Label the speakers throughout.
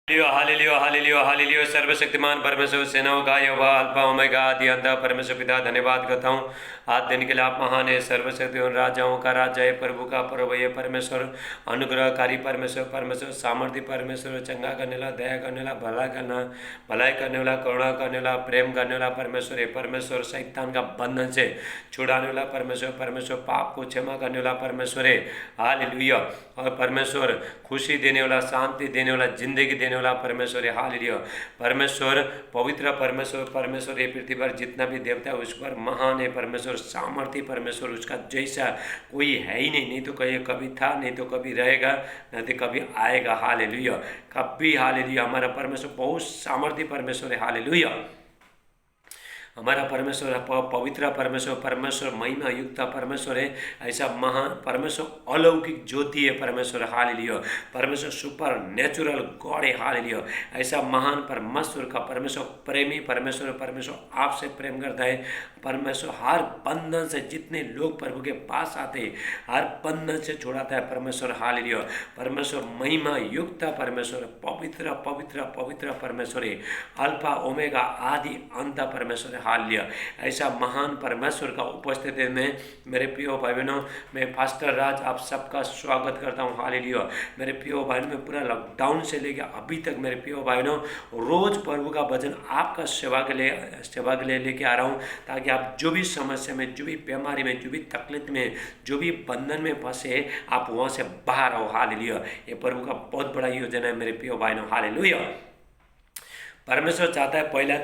Speaker 1: Hallelujah hallelujah hallelujah सर्वशक्तिमान परमेश्वर सेनाओं का यहोवा अल्फा ओमेगा आदि अंत परमेश्वर पिता धन्यवाद करता हूँ। आज दिन के लिए आप महान है, सर्वशक्तिमान राजाओं का राजा है, प्रभु का प्रभु है परमेश्वर, अनुग्रहकारी परमेश्वर, परमेश्वर सामर्थ्य परमेश्वर, चंगा करने वाला, दया करने वाला, भलाई करने वाला, करुणा करने वाला, प्रेम करने वाला परमेश्वर है। परमेश्वर शैतान का बंधन से छुड़ाने वाला परमेश्वर, परमेश्वर पाप को क्षमा करने वाला परमेश्वर है। हालेलुया। और परमेश्वर खुशी देने वाला, शांति देने वाला, जिंदगी देने वाला परमेश्वर है। हालेलुया। परमेश्वर पवित्र परमेश्वर, परमेश्वर ये पृथ्वी पर जितना भी देवता है उस पर महान है परमेश्वर, सामर्थ्य परमेश्वर, उसका जैसा कोई है ही नहीं। नहीं तो कभी था, नहीं तो कभी रहेगा, नहीं तो कभी आएगा। हालेलुया। कभी हालेलुया। हमारा परमेश्वर बहुत सामर्थ्य परमेश्वर है। हालेलुया। हमारा परमेश्वर पवित्र परमेश्वर, परमेश्वर महिमा युक्त परमेश्वर है। ऐसा महान परमेश्वर अलौकिक ज्योति है परमेश्वर। हालेलुया। परमेश्वर सुपर नेचुरल गॉड है। हालेलुया। ऐसा महान परमेश्वर का परमेश्वर प्रेमी परमेश्वर, परमेश्वर आपसे प्रेम करता है परमेश्वर। हर बंधन से जितने लोग प्रभु के पास आते हैं हर बंधन से छुड़ाता है परमेश्वर। हालेलुया। परमेश्वर महिमा युक्त परमेश्वर, पवित्र पवित्र पवित्र परमेश्वर है, अल्फा ओमेगा आदि अंत परमेश्वर। हालेलुया। ऐसा महान परमेश्वर का उपस्थिति में मेरे प्रियो भाई बहनों, मैं पास्टर राज आप सबका स्वागत करता हूँ। हालेलुया। मेरे प्रियो भाई बहनों, पूरा लॉकडाउन से लेकर अभी तक मेरे प्रियो भाई बहनों रोज प्रभु का वचन आपका सेवा के लिए लेके आ रहा हूँ, ताकि आप जो भी समस्या में, जो भी बीमारी में, जो भी तकलीफ में, जो भी बंधन में फंसे आप वहाँ से बाहर आओ। हालेलुया। ये प्रभु का बहुत बड़ा योजना है मेरे प्रियो भाई बहनों। हालेलुया। परमेश्वर चाहता है पहला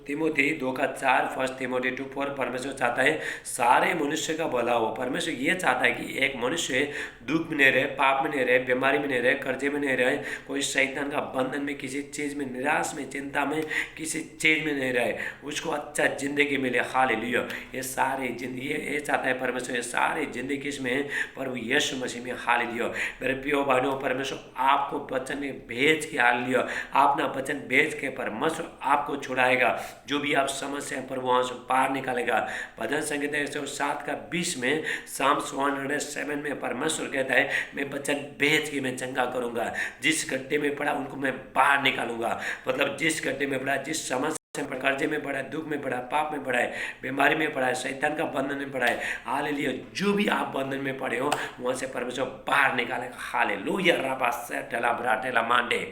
Speaker 1: तिमोथी 2:4, फर्स्ट तिमोथी 2:4, परमेश्वर चाहता है सारे मनुष्य का भला हो। परमेश्वर ये चाहता है कि एक मनुष्य दुख में नहीं रहे, पाप में नहीं रहे, बीमारी में नहीं रहे, कर्जे में नहीं रहे, कोई शैतान का बंधन में, किसी चीज़ में, निराश में, चिंता में, किसी चीज़ में नहीं रहे, उसको अच्छा जिंदगी मिले। हालेलुया। ये सारी जिंदगी ये चाहता है परमेश्वर, ये सारी जिंदगी इसमें प्रभु यीशु मसीह में। हालेलुया। मेरे प्रियो भाइयों, परमेश्वर आपको वचन भेज के, हालेलुया, अपना वचन भेज के परमेश्वर आपको छुड़ाएगा। जो भी आप समस्या पर वहाँ से पार निकालेगा। भजन संगीत 107:20 में, साम 107 में परमेश्वर कहता है मैं वचन भेज के मैं चंगा करूँगा, जिस गड्ढे में पड़ा उनको मैं बाहर निकालूंगा। मतलब जिस गड्ढे में पड़ा, जिस समस्या कर्जे में पड़ा है, दुख में पड़ा है, पाप में पड़ा है, बीमारी में पड़ा है, शैतान का बंधन में पड़ा है, हालेलुया, जो भी आप बंधन में पड़े हो वहाँ से परमेश्वर बाहर निकालेगा। हालेलुया। राबा से टेला ब्राटेला मांडे।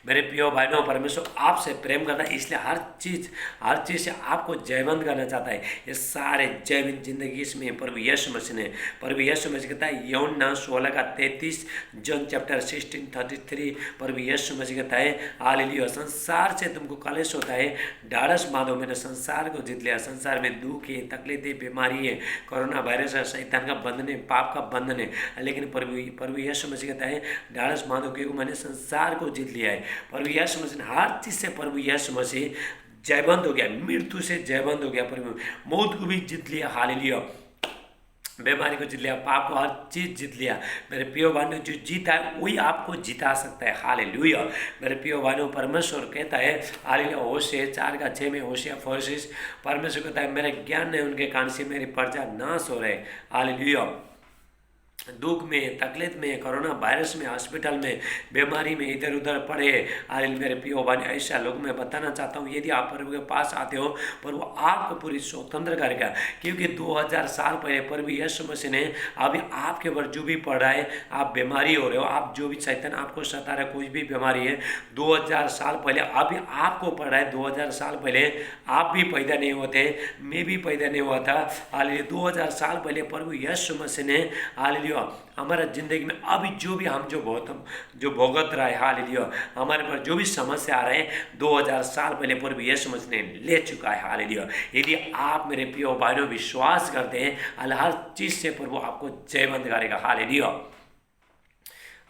Speaker 1: मेरे प्रियो भाइयों, परमेश्वर आपसे प्रेम करता है, इसलिए हर चीज़ से आपको जयवंत करना चाहता है। ये सारे जयवंत जिंदगी इसमें प्रभु यीशु मसीह ने, प्रभु यीशु मसीह कहता है यूहन्ना 16:33, जॉन चैप्टर 16:33, प्रभु यीशु मसीह कहता है हालेलुया, संसार से तुमको कलेश होता है, ढाढ़स बांधो, मैंने संसार को जीत लिया। संसार में दुख है, तकलीफ है, बीमारी है, कोरोना वायरस है, शैतान का बंधन है, पाप का बंधन है, लेकिन प्रभु यीशु मसीह कहता है ढाढ़स बांधो, क्योंकि मैंने संसार को जीत लिया है। प्रभु यीशु मसीह हर चीज से, प्रभु यीशु मसीह जयवंत हो गया, मृत्यु से जयवंत हो गया, प्रभु मौत को भी जीत लिया। हालेलुया। बीमारी को जीत लिया, पाप को, हर चीज जीत लिया। मेरे प्रियो भाइयों, जो जीता है वही आपको जिता सकता है। हालेलुया। मेरे प्रियो भाइयों, परमेश्वर कहता है हालेलुया, होशे 4:6 में, होशिया 4:6, परमेश्वर कहता है मेरे ज्ञान ने उनके कान से मेरी प्रजा नाश हो रहे। हालेलुया। दुख में, तकलीफ में, कोरोना वायरस में, हॉस्पिटल में, बीमारी में इधर उधर पड़े, अरे मेरे प्रियो भाई, ऐसा लोग मैं बताना चाहता हूँ, यदि आप प्रभु के पास आते हो प्रभु आपको पूरी स्वतंत्र करेगा। क्योंकि 2000 साल पहले प्रभु यीशु मसीह ने अभी आपके ऊपर जो भी पड़ रहा है, आप बीमारी हो रहे हो, आप जो भी शैतान आपको सता रहा है, कुछ भी बीमारी है, 2000 साल पहले अभी आपको पड़ रहा है। 2000 साल पहले आप भी पैदा नहीं होते, मैं भी पैदा नहीं हुआ था। हालेलुया। 2000 साल पहले प्रभु यीशु मसीह ने हालेलुया हमारा जिंदगी में अभी जो भी हम जो भोगत रहा है, हालेलुया, हमारे पर जो भी समस्या आ रहे हैं 2000 साल पहले प्रभु यीशु मसीह ने ले चुका है। हालेलुया। यदि आप मेरे प्रियो भाइयों विश्वास करते हैं, हर चीज से प्रभु आपको जयवंत करेगा। हालेलुया।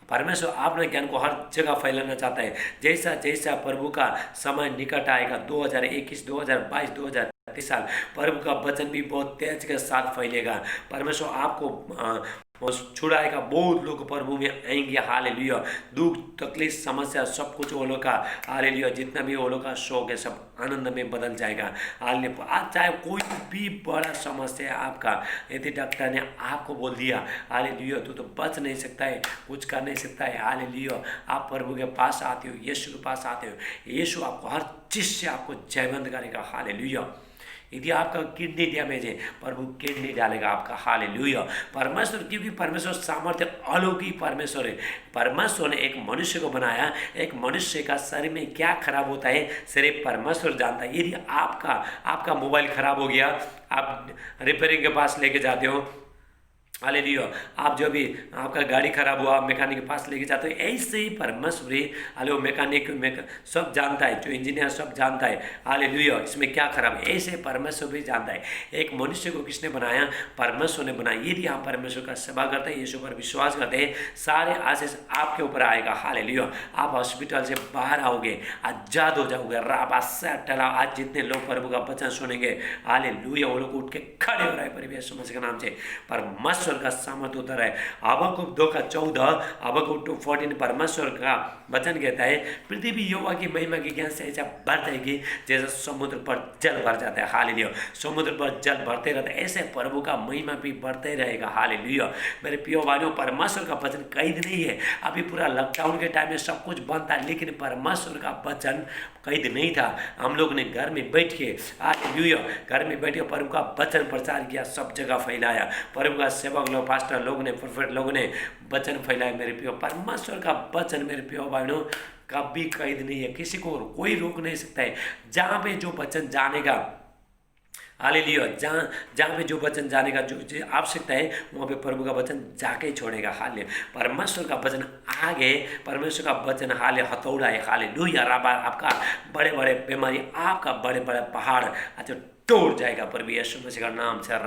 Speaker 1: परमेश्वर आपने ज्ञान को हर जगह फैलाना चाहता है। जैसा जैसा प्रभु का समय निकट आएगा, 2021, 2022, 2030 साल, प्रभु का वचन भी बहुत तेज के साथ फैलेगा। परमेश्वर आपको वो छुड़ाएगा। बहुत लोग प्रभु में आएंगे, हालेलुया। दुख तकलीफ समस्या सब कुछ वो लोग का, हालेलुया, जितना भी वो लोग का शौक है सब आनंद में बदल जाएगा। हालेलुया। आज चाहे कोई भी बड़ा समस्या है आपका, यदि डॉक्टर ने आपको बोल दिया हालेलुया तू तो बच नहीं सकता है, कुछ कर नहीं सकता है, हालेलुया, आप प्रभु के पास आते हो, यीशु के पास आते हो, यीशु आपको हर चीज से आपको जयवंत करेगा, हालेलुया। यदि आपका किडनी डैमेज है, प्रभु किडनी डालेगा आपका, हालेलुया। परमेश्वर, क्योंकि परमेश्वर सामर्थ्य अलौकिक परमेश्वर है। परमेश्वर ने एक मनुष्य को बनाया, एक मनुष्य का शरीर में क्या खराब होता है सिर्फ परमेश्वर जानता है। यदि आपका मोबाइल खराब हो गया, आप रिपेयरिंग के पास लेके जाते हो, हालेलुया, आप जो भी आपका गाड़ी खराब हुआ मैकेनिक के पास लेके जाते हो, ऐसे ही परमेश्वर हाले मैकेनिक सब जानता है, जो इंजीनियर सब जानता है, हालेलुया, इसमें क्या खराब है, ऐसे परमेश्वर भी जानता है। एक मनुष्य को किसने बनाया? परमेश्वर ने बनाया। यदि आप परमेश्वर का सेवा करते हैं, यीशु पर विश्वास करते हैं, सारे आशीष आपके ऊपर आएगा, हालेलुया। आप हॉस्पिटल से बाहर आओगे, आजाद हो जाओगे, राबासा टला। आज जितने लोग प्रभु का वचन सुनेंगे, हालेलुया, वो लोग उठ के खड़े हो रहे हैं प्रभु यीशु मसीह के नाम से। परमेश्वर का सामर्थ उतर है। हबक्कुक 2:14, हबक्कुक 2:14, परमेश्वर का वचन कहता है, पृथ्वी यहोवा की महिमा के ज्ञान से ऐसा बढ़ जाएगी जैसे समुद्र पर जल भर जाता है, हालेलुया। समुद्र पर जल भरते रहता है, ऐसे प्रभु का महिमा भी बढ़ते रहेगा, हालेलुया। मेरे प्रिय भाइयों, परमेश्वर का वचन कैद नहीं है। अभी पूरा लॉकडाउन के टाइम में सब कुछ बंद था, लेकिन परमेश्वर का वचन कैद नहीं था। हम लोग ने घर में बैठ के, हालेलुया, घर में बैठ के प्रभु का वचन प्रचार किया, सब जगह फैलाया। प्रभु का सेवक लोग, पास्टर लोग ने, प्रोफेट लोग ने वचन फैलाया। मेरे प्रिय, परमेश्वर का वचन मेरे प्रिय भाइयों कभी कैद नहीं है, किसी को कोई रोक नहीं सकता है। जहाँ पे जो वचन जानेगा, हालेलुया, जहाँ पे जो वचन जाने का जो आवश्यकता है, वहाँ पे प्रभु का वचन जाके ही छोड़ेगा, हाले। परमेश्वर का वचन आगे, परमेश्वर का वचन हाले हथौड़ा है, हालेलुया। आपका बड़े बड़े बीमारी, आपका बड़े बड़े पहाड़ अच्छा तोड़ जाएगा प्रभु यीशु मसीह का नाम से,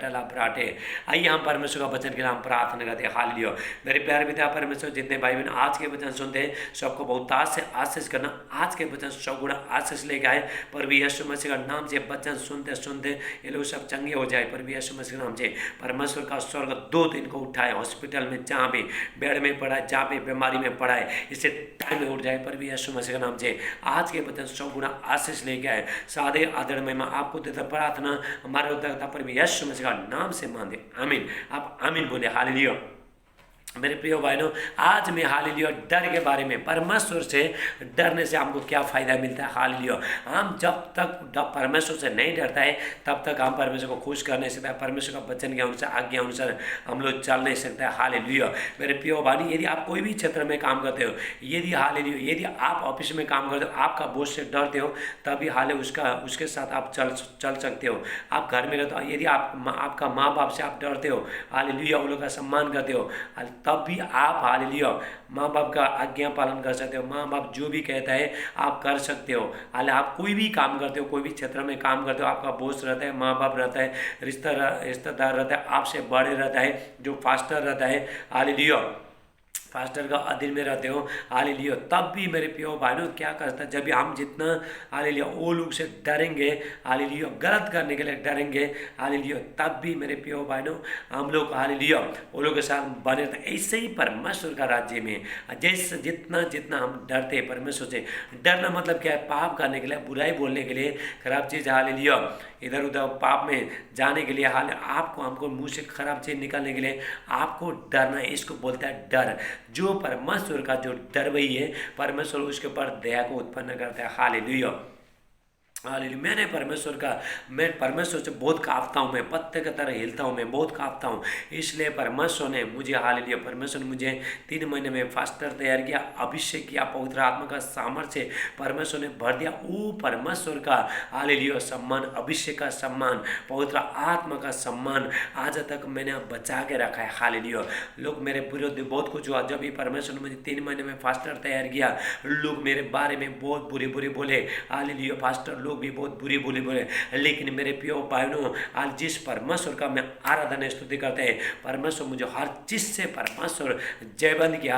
Speaker 1: टला पराठे। आइए हम परमेश्वर का वचन के नाम प्रार्थना करते हैं, हालेलुया। मेरे प्यारे पिता परमेश्वर, जितने भाई बहन आज के वचन सुनते हैं, सबको बहुतायत से आशीष करना। आज के वचन सगुण आशीष लेके आए प्रभु यीशु मसीह का नाम से। वचन सुनते सुनते ये लोग सब चंगे हो जाए प्रभु यीशु मसीह के नाम से। परमेश्वर का स्वर्ग 2 दिन को उठाए, हॉस्पिटल में जहाँ भी बेड में पड़ा है, जहाँ भी बीमारी में पड़ा है, इसे टाइम में उठ जाए प्रभु यीशु मसीह के नाम से। आज के वचन सगुण आशीष लेके आए, सादे आदर में आपको देता प्रार्थना हमारे उद्धारकर्ता प्रभु यीशु मसीह का नाम से मांगे, आमीन। आप आमीन बोले, हालेलुया। मेरे प्रिय भाइयों, आज मैं हालेलुया डर के बारे में, परमेश्वर से डरने से हमको क्या फ़ायदा मिलता है, हालेलुया। हम जब तक परमेश्वर से नहीं डरता है, तब तक हम परमेश्वर को खुश कर नहीं सकता। परमेश्वर का वचन के अनुसार, आज्ञा अनुसार हम लोग चल नहीं सकते, हालेलुया। मेरे प्रिय भाई, यदि आप कोई भी क्षेत्र में काम करते हो, यदि हालेलुया, यदि आप ऑफिस में काम करते हो, आपका बॉस से डरते हो, तभी हाले उसके साथ आप चल सकते हो। आप घर में रहते हो, यदि आपका माँ बाप से आप डरते हो, हालेलुया, उन लोग का सम्मान करते हो, तब भी आप हालेलुया माँ बाप का आज्ञा पालन कर सकते हो। माँ बाप जो भी कहता है आप कर सकते हो। हालांकि आप कोई भी काम करते हो, कोई भी क्षेत्र में काम करते हो, आपका बॉस रहता है, माँ बाप रहता है, रिश्तेदार रहता है, आपसे बड़े रहता है, जो फास्टर रहता है, हालेलुया, फास्टर का अधीन में रहते हो, हालेलुया, तब भी मेरे प्रियो भाइयों क्या करता है, जब भी हम जितना हालेलुया वो लोग से डरेंगे, हालेलुया, गलत करने के लिए डरेंगे, हालेलुया, तब भी मेरे प्रियो भाइयों हम लोग हालेलुया वो लोग के साथ बने रहते। ऐसे ही परमेश्वर का राज्य में जैसे जितना हम डरते हैं परमेश्वर से, डरना मतलब क्या है? पाप करने के लिए, बुराई बोलने के लिए, खराब चीज़, हालेलुया, इधर उधर पाप में जाने के लिए, हाल आपको हमको मुँह से खराब चीज़ निकालने के लिए आपको डरना है। इसको बोलता है डर। जो परमेश्वर का जो डर वही है, परमेश्वर उसके ऊपर दया को उत्पन्न करता है, हालेलुया, हालेलुया। मैं परमेश्वर से बहुत कांपता हूँ, मैं पत्ते की तरह हिलता हूँ, मैं बहुत कांपता हूँ। इसलिए परमेश्वर ने मुझे, हालेलुया, परमेश्वर ने मुझे 3 महीने में फास्टर तैयार किया, अभिषेक किया, पवित्र आत्मा का सामर्थ्य परमेश्वर ने भर दिया। वो परमेश्वर का हालेलुया सम्मान, अभिषेक का सम्मान, पवित्र आत्मा का सम्मान आज तक मैंने बचा के रखा है, हालेलुया। लोग मेरे विरोध बहुत कुछ हुआ, जब भी परमेश्वर ने मुझे 3 महीने में फास्टर तैयार किया, लोग मेरे बारे में बहुत बुरे बोले, हालेलुया, फास्टर लोग भी बहुत बुरी बोली बोले, लेकिन मेरे प्रियो भाइयों, आज जिस परमेश्वर का मैं आराधना स्तुति करते हैं, परमेश्वर मुझे हर चीज़ से परमेश्वर जयबंद किया,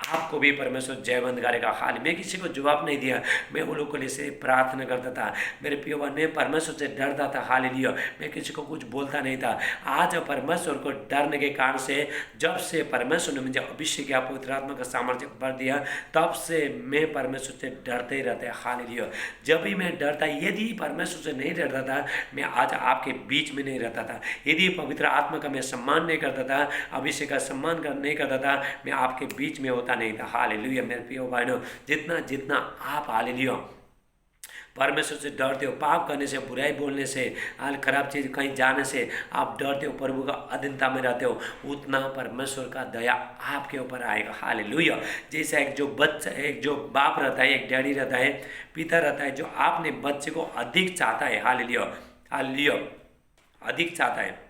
Speaker 1: आपको भी परमेश्वर जयबंद करेगा। हाल मैं किसी को जवाब नहीं दिया, मैं वो लोग के लिए से प्रार्थना करता था। मेरे प्रियो भाई, मैं परमेश्वर से डरता था। हाल लिया मैं किसी को कुछ बोलता नहीं था। आज परमेश्वर को डरने के कारण से, जब से परमेश्वर ने मुझे अभिषेक किया, पवित्र आत्मा का सामर्थ्य भर दिया, तब से मैं परमेश्वर से डरते ही रहते। हाल लिया जब भी मैं डरता, यदि परमेश्वर से नहीं डरता था, मैं आज आपके बीच में नहीं रहता था। यदि पवित्र आत्मा का मैं सम्मान नहीं करता था, अभिषेक का सम्मान नहीं करता था, मैं आपके बीच में होता नहीं था। हालेलुया मेरे प्रिय भाइयों, जितना जितना आप हालेलुया परमेश्वर से डरते हो, पाप करने से, बुराई बोलने से, खराब चीज़ कहीं जाने से आप डरते हो, प्रभु का अधीनता में रहते हो, उतना परमेश्वर का दया आपके ऊपर आएगा। हालेलुया। जैसे एक जो बच्चा, एक जो बाप रहता है, एक डैडी रहता है, पिता रहता है, जो आपने बच्चे को अधिक चाहता है। हालेलुया, हालेलुया, अधिक चाहता है।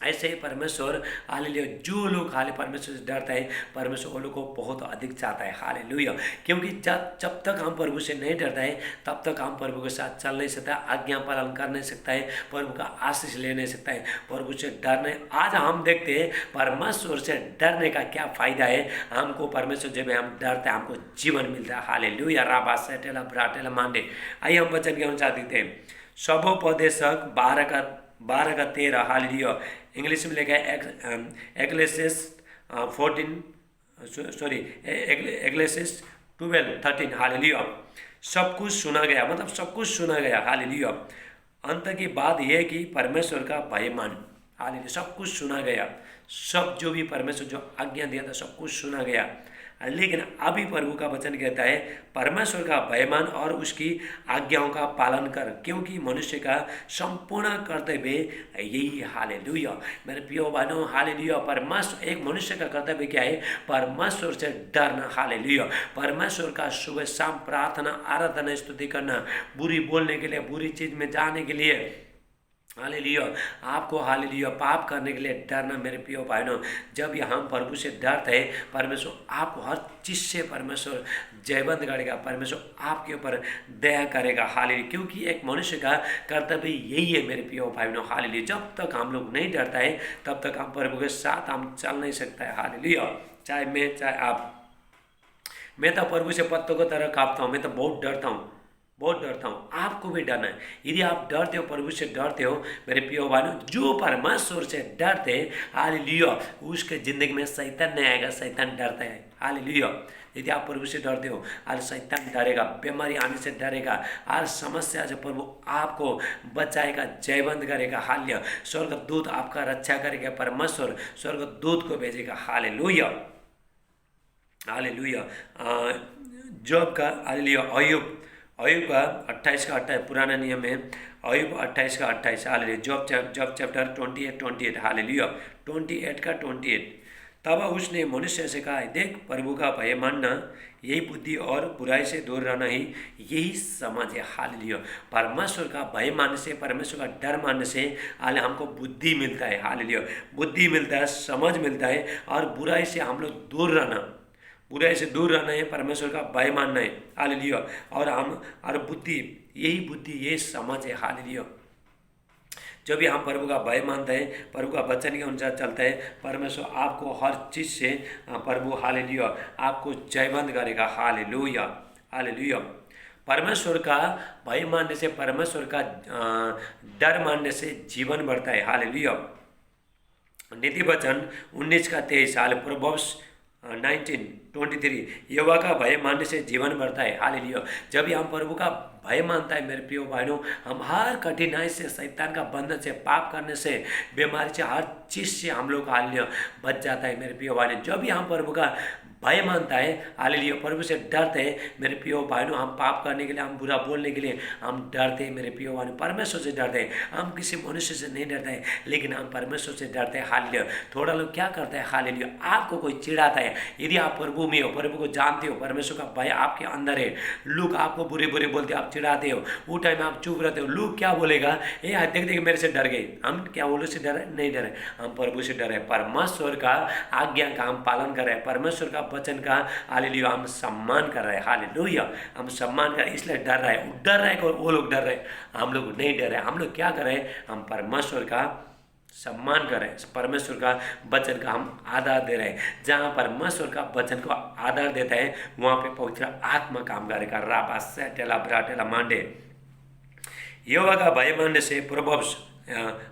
Speaker 1: ऐसे ही परमेश्वर हालेलुया, जो लोग हाले परमेश्वर से डरता है, परमेश्वर वो लोग को बहुत अधिक चाहता है। हालेलुया, क्योंकि जब तक हम प्रभु से नहीं डरता है, तब तक हम प्रभु के साथ चल नहीं सकता, आज्ञा पालन कर नहीं सकता है, प्रभु का आशीष ले नहीं सकता है। प्रभु से डरने, आज हम देखते हैं परमेश्वर से डरने का क्या फायदा है। हमको परमेश्वर जब हम डरते हैं, हमको जीवन मिलता है। हालेलुया, राबा सेटेला ब्राटेला मांडे। आइए हम वचन के अनुसार देखते हैं। सबोपदेशक 12 हालेलुया। इंग्लिश में लिखा है एक्लेसियस 12:13 हालेलुया। सब कुछ सुना गया, मतलब सब कुछ सुना गया। हालेलुया। अंत की बात यह है कि परमेश्वर का भय मान। हालेलुया, सब कुछ सुना गया, सब जो भी परमेश्वर जो आज्ञा दिया था, सब कुछ सुना गया। लेकिन अभी प्रभु का वचन कहता है, परमेश्वर का भयमान और उसकी आज्ञाओं का पालन कर, क्योंकि मनुष्य का संपूर्ण कर्तव्य यही है। हालेलुया मेरे प्रिय भाइयों, हालेलुया। परमेश्वर, एक मनुष्य का कर्तव्य क्या है? परमेश्वर से डरना। हालेलुया, परमेश्वर का सुबह शाम प्रार्थना, आराधना, स्तुति करना, बुरी बोलने के लिए, बुरी चीज में जाने के लिए, हालेलुया, आपको हालेलुया पाप करने के लिए डरना। मेरे प्रिय भाइयों, जब हम प्रभु से डरते हैं, परमेश्वर आपको हर चीज़ से परमेश्वर जयबंद करेगा, परमेश्वर आपके ऊपर दया करेगा। हालेलुया, क्योंकि एक मनुष्य का कर्तव्य यही है मेरे प्रिय भाइयों। हालेलुया, जब तक हम लोग नहीं डरता है, तब तक हम प्रभु के साथ हम चल नहीं सकता है। हालेलुया, चाहे मैं, चाहे आप। मैं तो प्रभु से पत्तों को तरह कांपता हूँ, मैं तो बहुत डरता हूँ, बहुत डरता हूँ। आपको भी डरना है। यदि आप डरते हो, प्रभु से डरते हो, मेरे प्रिय भाइयों, जो परमेश्वर से डरते हैं, हालेलुया, उसके जिंदगी में शैतान नहीं आएगा। शैतान डरता है। हालेलुया, यदि आप प्रभु से डरते हो, आज शैतान डरेगा, बीमारी आने से डरेगा, आज समस्या से प्रभु आपको बचाएगा, जयबंद करेगा। हालेलुया, स्वर्गदूत आपका रक्षा करेगा, परमेश्वर स्वर्गदूत को भेजेगा। Hallelujah, hallelujah. जॉब का हालेलुया, अयुब का 28 पुराना नियम में, Ayub 28 hallelujah. Job chapter 28 hallelujah, 28 तब उसने मनुष्य से कहा, देख, प्रभु का भय मानना यही बुद्धि और बुराई से दूर रहना ही यही समझ है। हालेलुया, परमेश्वर का भय मानने से, परमेश्वर का डर मानने से हमको बुद्धि मिलता है। हालेलुया, बुद्धि मिलता है, समझ मिलता है, और बुराई से हम लोग दूर रहना, बुराई से दूर रहना है, परमेश्वर का भय मानना है। हालेलुया, और बुद्धि, यही समझ है। हालेलुया, जब भी हम प्रभु का भय मानते हैं, प्रभु का वचन के अनुसार चलते हैं, परमेश्वर आपको हर चीज़ से प्रभु हालेलुया आपको जयबंद करेगा। Hallelujah, hallelujah. परमेश्वर का भय मानने से, परमेश्वर का डर मानने से जीवन बढ़ता है। हालेलुया। नीति वचन 19:23 प्रोवर्ब्स 19:23, यहोवा का भय मानने से जीवन बढ़ता है। हालेलुया, जब भी हम प्रभु का भय मानता है, मेरे प्रिय भाइयों, हम हर कठिनाई से, शैतान का बंधन से, पाप करने से, बीमारी से, हर चीज़ से हम लोग हालेलुया बच जाता है। मेरे प्रिय भाइयों, जब भी हम प्रभु का भय मानता है, हालेलुया, प्रभु से डरते हैं, मेरे प्रिय भाइयों, हम पाप करने के लिए, हम बुरा बोलने के लिए हम डरते हैं। मेरे प्रिय भाइयों, परमेश्वर से डरते हैं। हम किसी मनुष्य से नहीं डरते हैं, लेकिन हम परमेश्वर से डरते हैं। हालेलुया, थोड़ा लोग क्या करते हैं, हालेलुया, आपको कोई चिढ़ाता है, यदि आप प्रभु भूमि हो, प्रभु को जानते हो, परमेश्वर का भय आपके अंदर है। लोग आपको बुरे बुरे बोलते, आप चिढ़ाते हो, वो टाइम आप चुप रहते हो। लोग क्या बोलेगा, ये देख देख मेरे से डर गए। हम क्या वो लोग से डरे? नहीं डरे, हम प्रभु से डरे, परमेश्वर का आज्ञा का हम पालन कर रहे हैं, परमेश्वर का वचन का हालेलुया हम सम्मान कर रहे हैं। हालेलुया हम सम्मान कर, इसलिए डर रहे हैं, डर रहे और वो लोग डर रहे, हम लोग नहीं डर रहे। हम लोग क्या कर रहे हैं, हम परमेश्वर का सम्मान कर रहे हैं, परमेश्वर का वचन का हम आधार दे रहे हैं। जहाँ परमेश्वर का वचन को आधार देता है वहाँ पे पवित्र आत्मा काम करेगा। राबा टेला ब्राटेला मांडे, यहोवा का भय मानने से प्रोवर्ब्स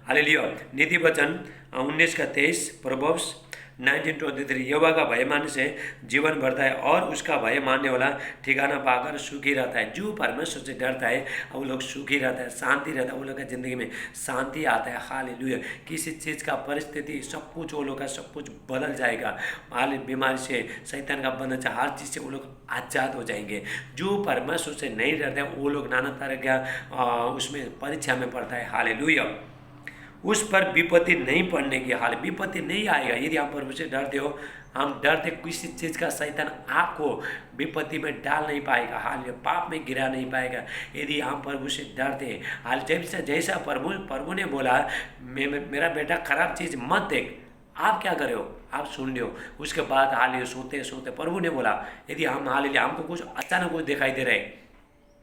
Speaker 1: हालेलुया नीति वचन 19:23, प्रोवर्ब्स 19:23, यहोवा का भय मानने से जीवन बढ़ता है और उसका भय मानने वाला ठिकाना पाकर सुखी रहता है। जो परमेश्वर से डरता है वो लोग सुखी रहता है, शांति रहता है, वो लोग का जिंदगी में शांति आता है। हालेलुया किसी चीज़ का परिस्थिति सब कुछ वो लोग का सब कुछ बदल जाएगा। हाल बीमारी से, शैतान का बंधन से, हर चीज़ से वो लोग आज़ाद हो जाएंगे। जो परमेश्वर से नहीं डरते वो लोग नाना तरह का उसमें परीक्षा में पड़ता है। हालेलुया उस पर विपत्ति नहीं पड़ने की, हाल विपत्ति नहीं आएगा यदि आप प्रभु से डरते हो। हम डरते किसी चीज़ का, शैतान आपको विपत्ति में डाल नहीं पाएगा, हाल पाप में गिरा नहीं पाएगा यदि हम प्रभु से डरते हैं। हाल जैसा प्रभु ने बोला मेरा बेटा खराब चीज़ मत देख, आप क्या करे हो, आप सुन लो। उसके बाद हाल सोते सोते प्रभु ने बोला यदि हम हमको कुछ अचानक कुछ दिखाई दे रहा है,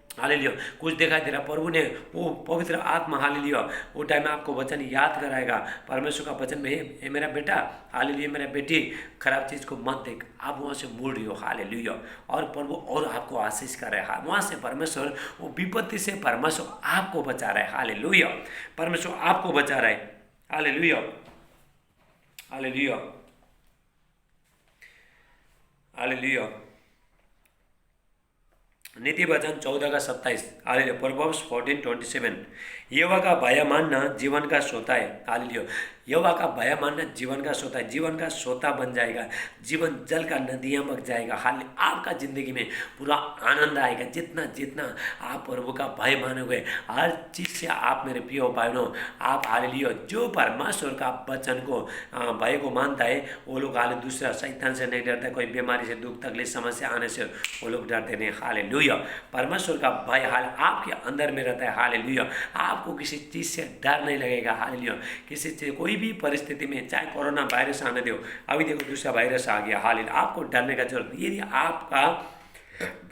Speaker 1: हालेलुया कुछ दिखाई दे रहा, प्रभु ने वो पवित्र आत्मा हालेलुया वो टाइम में आपको वचन याद कराएगा। परमेश्वर का वचन में हे मेरा बेटा, हालेलुया मेरा बेटी, खराब चीज़ को मत देख, आप वहाँ से मुड़ रही हो। हालेलुया और प्रभु और आपको आशीष कर रहा है। वहाँ से परमेश्वर वो विपत्ति से परमेश्वर आपको बचा रहा है। हालेलुया परमेश्वर आपको बचा रहा है। हालेलुया हालेलुया हालेलुया नीति वचन 14:27, हालेलुया प्रोवर्ब्स 14:27, यहोवा का भय मानना जीवन का सोता है। हालेलुया यहोवा का भय मानना जीवन का सोता है, जीवन का सोता बन जाएगा, जीवन जल का नदियाँ बग जाएगा। हाल आपका ज़िंदगी में पूरा आनंद आएगा जितना जितना आप प्रभु का भय मानोगे। हर चीज़ से आप मेरे प्रिय भाइयों आप हालेलुया जो परमेश्वर का वचन को भय को मानता है वो लोग हाल दूसरा शैतान से नहीं डरता, कोई बीमारी से, दुख तकलीफ समस्या आने से वो लोग डरते नहीं। हालेलुया परमेश्वर का भय हाल आपके अंदर में रहता है। हालेलुया आपको किसी चीज़ से डर नहीं लगेगा। हालेलुया किसी चीज़ कोई भी परिस्थिति में, चाहे कोरोना वायरस आने दो, अभी देखो दूसरा वायरस आ गया, हालेलुया आपको डरने का जरूरत नहीं।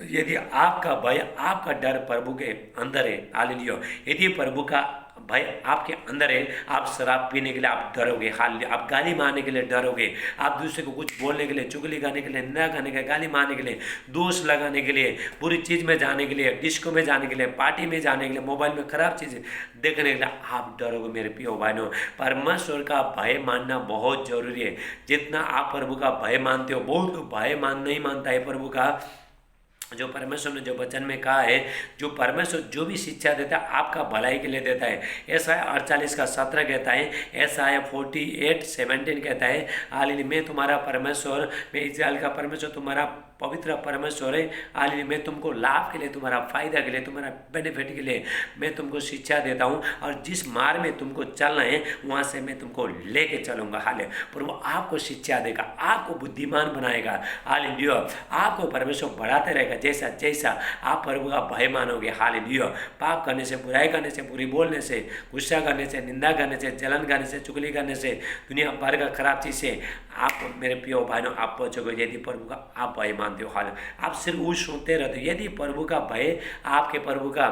Speaker 1: यदि आपका भय, आपका डर प्रभु के अंदर है, हालेलुया यदि प्रभु का भय आपके अंदर है, आप शराब पीने के लिए आप डरोगे, हालेलुया आप गाली मारने के लिए डरोगे, आप दूसरे को कुछ बोलने के लिए, चुगली करने के लिए, निंदा करने के लिए, गाली मारने के लिए, दोष लगाने के लिए, बुरी चीज़ में जाने के लिए, डिस्को में जाने के लिए, पार्टी में जाने के लिए, मोबाइल में खराब चीज़ें देखने के लिए आप डरोगे। मेरे प्रिय भाइयों परमेश्वर का भय मानना बहुत जरूरी है। जितना आप प्रभु का भय मानते हो, बहुत भय नहीं मानता है प्रभु का। जो परमेश्वर ने जो वचन में कहा है, जो परमेश्वर जो भी शिक्षा देता है आपका भलाई के लिए देता है। ऐसा 48:17 कहता है, ऐसा 48:17 कहता है, हालेलुया मैं तुम्हारा परमेश्वर, मैं इस्राएल का परमेश्वर तुम्हारा पवित्र परमेश्वर है। हालेलुया मैं तुमको लाभ के लिए, तुम्हारा फायदा के लिए, तुम्हारा बेनिफिट के लिए मैं तुमको शिक्षा देता हूँ और जिस मार्ग में तुमको चलना है वहाँ से मैं तुमको लेके चलूँगा। हालेलुया प्रभु आपको शिक्षा देगा, आपको बुद्धिमान बनाएगा। हालेलुया आपको परमेश्वर बढ़ाते रहेगा जैसा जैसा आप प्रभु का भय मानोगे। हालेलुया पाप करने से, बुराई करने से, बुरी बोलने से, गुस्सा करने से, निंदा करने से, जलन करने से, चुगली करने से, दुनिया भर का खराब चीज़ से आप मेरे प्रिय भाइयों आप बचोगे यदि प्रभु का आप भय मानते हो। हाल आप सिर्फ वो सुनते रहते हो। यदि प्रभु का भय, आपके प्रभु का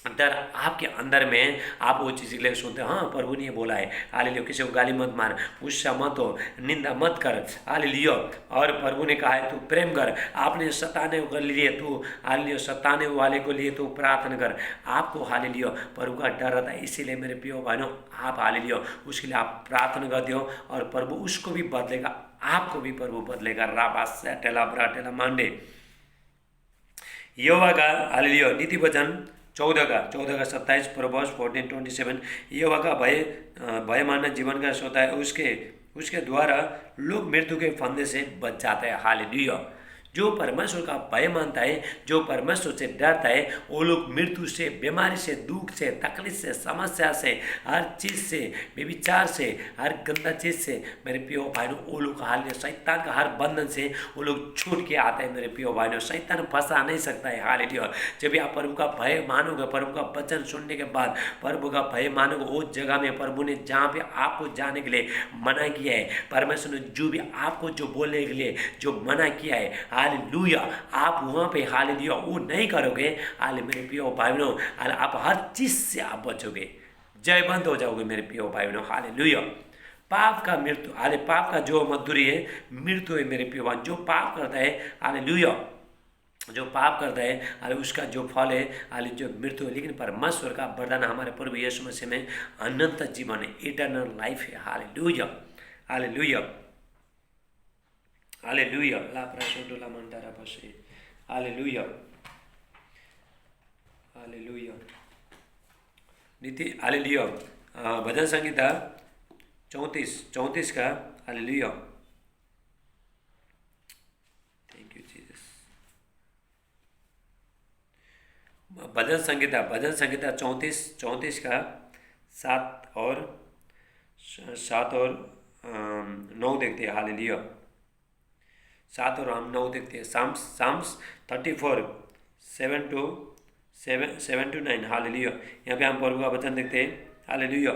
Speaker 1: डर आपके अंदर में, आप वो चीज़ के लिए सुनते हो, हाँ प्रभु ने ये बोला है। हालेलुया किसी को गाली मत मार, गुस्सा मत हो, निंदा मत कर। हालेलुया और प्रभु ने कहा है तू प्रेम कर, आपने सताने को लिए तू, हालेलुया सताने वाले को लिए तू प्रार्थना कर। आपको हालेलुया प्रभु का डर रहता है, इसीलिए मेरे प्रिय भाइयों आप हालेलुया उसके लिए आप प्रार्थना करते हो और प्रभु उसको भी बदलेगा, आपको भी प्रभु बदलेगा। राबास टेला ब्राटेला मांडे यहोवा का हालेलुया नीति वचन 14:27, प्रोवर्ब्स 14:27, यहोवा का भय मानना जीवन का सोता है, उसके द्वारा लोग मृत्यु के फंदे से बच जाते हैं। हालेलुया जो परमेश्वर का भय मानता है, जो परमेश्वर से डरता है, वो लोग मृत्यु से, बीमारी से, दुख से, तकलीफ से, समस्या से, हर चीज़ से, व्यभिचार से, हर गंदा चीज़ से मेरे प्रियो भाइयों वो लोग हाल शैतान का हर बंधन से वो लोग छूट के आते हैं। मेरे प्रियो भाइयों शैतान फंसा नहीं सकता है। हालेलुया। जब भी आप प्रभु का भय मानोगे, प्रभु का वचन सुनने के बाद प्रभु का भय मानोगे, उस जगह में प्रभु ने जहाँ पे आपको जाने के लिए मना किया है, परमेश्वर ने जो भी आपको जो बोलने के लिए जो मना किया है, हालेलुया, आप वहाँ पे हालेलुया वो नहीं करोगे। हाले मेरे प्रियो भाई बहनों, हाले आप हर चीज़ से आप बचोगे, जयवंत हो जाओगे मेरे प्रियो भाई बहनों। हालेलुया। पाप का मृत्यु, हाले पाप का जो मजदूरी है मृत्यु है मेरे प्रियो भाई। जो पाप करता है, हालेलुया, जो पाप करता है हाले उसका जो फल है हाले जो मृत्यु है। लेकिन परमेश्वर का वरदान हमारे प्रभु यीशु मसीह में अनंत जीवन है, इटर्नल लाइफ है। Hallelujah, hallelujah, hallelujah. ला प्राशोडोला मंडारा पसे, हालेलुया, हालेलुया। नीति, हालेलुया। भजन संगीता 34 का, hallelujah. Thank you Jesus. Bhajan Sangeeta 34 का 7 और 9 देखते हैं। हालेलुया। 7 और हम 9 देखते हैं। Psalms 34 7 to 9। हालेलुया। यहाँ पे हम प्रभु का वचन देखते हैं। Hallelujah,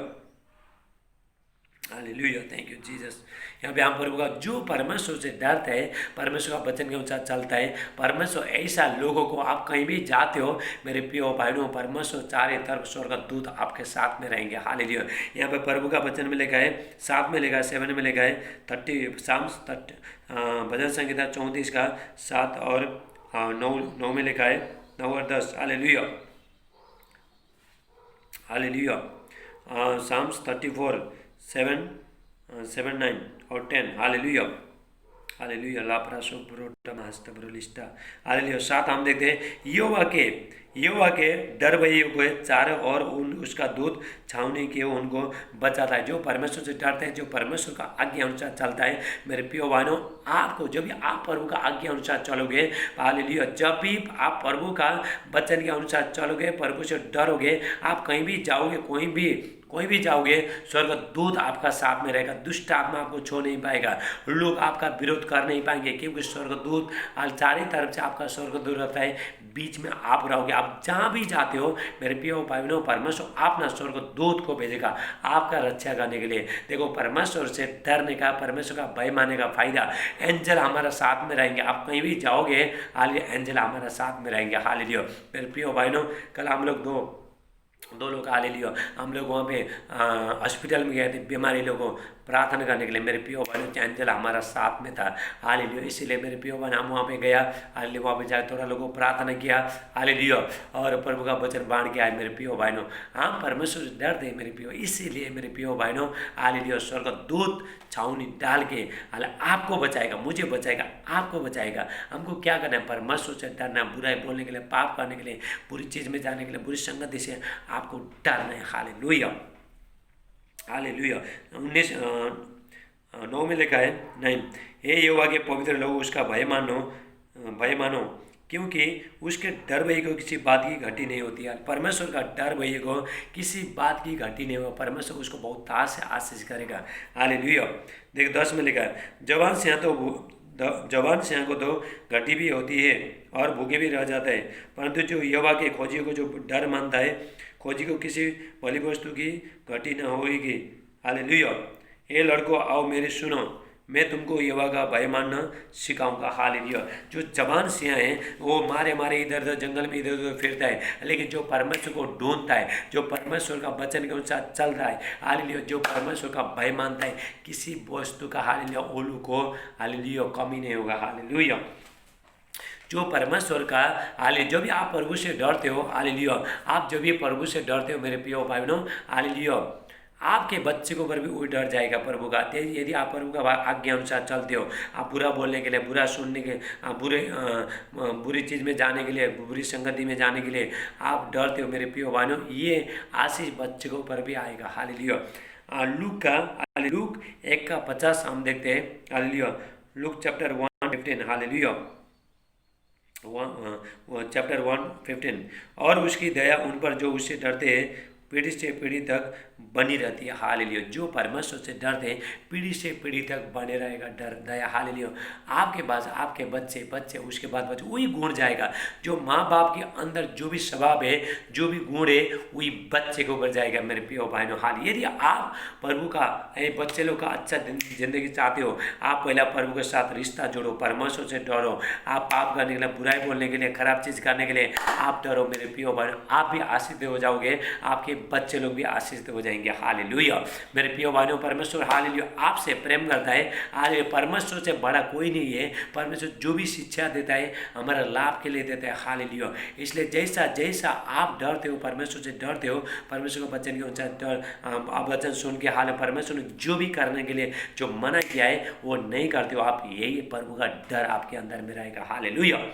Speaker 1: hallelujah. Thank you Jesus. यहाँ पे हम प्रभु का जो परमेश्वर से डरता है, परमेश्वर का वचन के अनुसार चलता है, परमेश्वर ऐसा लोगों को, आप कहीं भी जाते हो मेरे प्रियो भाइयों, परमेश्वर चारों तरफ स्वर्ग का दूत आपके साथ में रहेंगे। हालेलुया। यहाँ पे प्रभु का वचन में लिखा है, 7 में लिखा है, 7 में लिखा है, 30 भजन संगीता 34 का 7 और 9 में लिखा है, 9 और 10। Hallelujah, hallelujah. साम्स 34 7 9 और 10। Hallelujah, hallelujah. लाप्रासो ब्रोटा मास्टर ब्रोलिस्टा। हालेलुया। 7 हम देखते हैं, यहोवा के डर भय को चारों ओर उसका दूत छावनी के उनको बचाता है। जो परमेश्वर से डरते हैं, जो परमेश्वर का आज्ञा अनुसार चलता है मेरे प्रियो भाइयों, आपको जब भी आप प्रभु का आज्ञा अनुसार चलोगे, हालेलुया, जब भी आप प्रभु का वचन के अनुसार चलोगे, प्रभु से डरोगे, आप कहीं भी जाओगे, कोई भी जाओगे, स्वर्ग दूत आपका साथ में रहेगा। दुष्ट आत्मा आपको छो नहीं पाएगा, लोग आपका विरोध कर नहीं पाएंगे, क्योंकि स्वर्ग दूत चारों तरफ से आपका स्वर्ग दूत रहता है, बीच में आप रहोगे। आप जहाँ भी जाते हो मेरे प्रियो भाइयों, परमेश्वर अपना स्वर्ग दूत को भेजेगा आपका रक्षा करने के लिए। देखो, परमेश्वर से डरने का, परमेश्वर का भय मानने का फायदा, एंजल हमारा साथ में रहेंगे। आप कहीं भी जाओगे, हालेलुया, एंजल हमारा साथ में रहेंगे। हालेलुया। मेरे प्रियो भाइयों, कल हम लोग दो लोग, हालेलुया, हम लोग वहाँ पे हॉस्पिटल में गए थे बीमारी लोगों प्रार्थना करने के लिए। मेरे प्रियो भाइयों, एंजल हमारा साथ में था। हालेलुया। इसीलिए मेरे प्रियो भाई, हम वहाँ पे गया, हालेलुया, वहाँ पे जाकर थोड़ा लोगों को प्रार्थना किया, हालेलुया, और प्रभु का वचन बांट के आए। मेरे प्रियो भाइयों, हम परमेश्वर से डरते हैं मेरे प्रियो, इसीलिए मेरे प्रियो भाइयों, हालेलुया, स्वर्ग दूत छावनी डाल के आपको बचाएगा, मुझे बचाएगा, आपको बचाएगा। हमको क्या करना है? परमेश्वर से डरना, बुराई बोलने के लिए, पाप करने के लिए, बुरी चीज़ में जाने के लिए, बुरी संगति से आपको डरना है। Hallelujah, hallelujah. 9 में लिखा है, नहीं, हे यहोवा के पवित्र लोग, उसका भय मानो, क्योंकि उसके डर भय को किसी बात की घटी नहीं होती है। परमेश्वर का डर भय को किसी बात की घटी नहीं होगा। परमेश्वर उसको बहुत ताज से आशीष करेगा। हालेलुया। देख 10 में लिखा है, जवान सिंह को तो घटी भी होती है और भूखे भी रह जाता है, परंतु जो यहोवा के खोजी को जो डर मानता है, खोजी को किसी भली वस्तु की घटी न होगी। हालेलुया। ये लड़कों, आओ मेरी सुनो, मैं तुमको यहोवा का भय मानना सिखाऊंगा। हालेलुया। जो जवान सिंह है वो मारे इधर उधर जंगल में इधर उधर फिरता है, लेकिन जो परमेश्वर को ढूंढता है, जो परमेश्वर का वचन के अनुसार चल रहा है, हालेलुया, जो परमेश्वर का भय मानता है, किसी वस्तु का, हालेलुया, ओलू को, हालेलुया, कमी नहीं होगा। हालेलुया। जो परमेश्वर का, हालेलुया, जो भी आप प्रभु से डरते हो, हालेलुया, आप जब भी प्रभु से डरते हो मेरे प्रिय भाई बहनों, हालेलुया, आपके बच्चे को ऊपर भी वही डर जाएगा प्रभु का। यदि आप प्रभु का आज्ञा अनुसार चलते हो, आप बुरा बोलने के लिए, बुरा सुनने के, बुरी चीज़ में जाने के लिए, बुरी संगति में जाने के लिए आप डरते हो मेरे प्रिय भाइयों, ये आशीष बच्चे को ऊपर भी आएगा। हालेलुया। लूक 1 का 50 हम देखते हैं। Hallelujah. Luke chapter 1:15। Hallelujah. Chapter 1:15। और उसकी दया उन पर जो उससे डरते हैं पीढ़ी से पीढ़ी तक बनी रहती है। हालेलुया। जो परमेश्वर से डरते हैं पीढ़ी से पीढ़ी तक बने रहेगा डर दया। हालेलुया। आपके पास आपके बच्चे बच्चे उसके बाद बच्चे वही गुण जाएगा। जो माँ बाप के अंदर जो भी स्वभाव है जो भी गुण है वही बच्चे के ऊपर जाएगा मेरे प्रियो भाइयों। हाल यदि आप प्रभु का बच्चे लोग का अच्छा जिंदगी चाहते हो, आप पहला प्रभु के साथ रिश्ता जोड़ो, परमेश्वर से डरो। आप पाप करने के लिए, बुराई बोलने के लिए, खराब चीज़ करने के लिए आप डरो मेरे प्रियो भाइयों, आप भी आशीषित हो जाओगे, आपके बच्चे लोग भी आशीषित हो जाएंगे। हालेलुया। मेरे प्रियो भाइयों, परमेश्वर हालेलुया आपसे प्रेम करता है। हालेलुया। परमेश्वर से बड़ा कोई नहीं है। परमेश्वर जो भी शिक्षा देता है हमारा लाभ के लिए देता है। हालेलुया। इसलिए जैसा जैसा आप डरते हो, परमेश्वर से डरते हो, परमेश्वर के वचन के अनुसार आप वचन सुन के हाल परमेश्वर ने जो भी करने के लिए जो मना किया है वो नहीं करते हो, आप यही प्रभु का डर आपके अंदर में रहेगा। हालेलुया।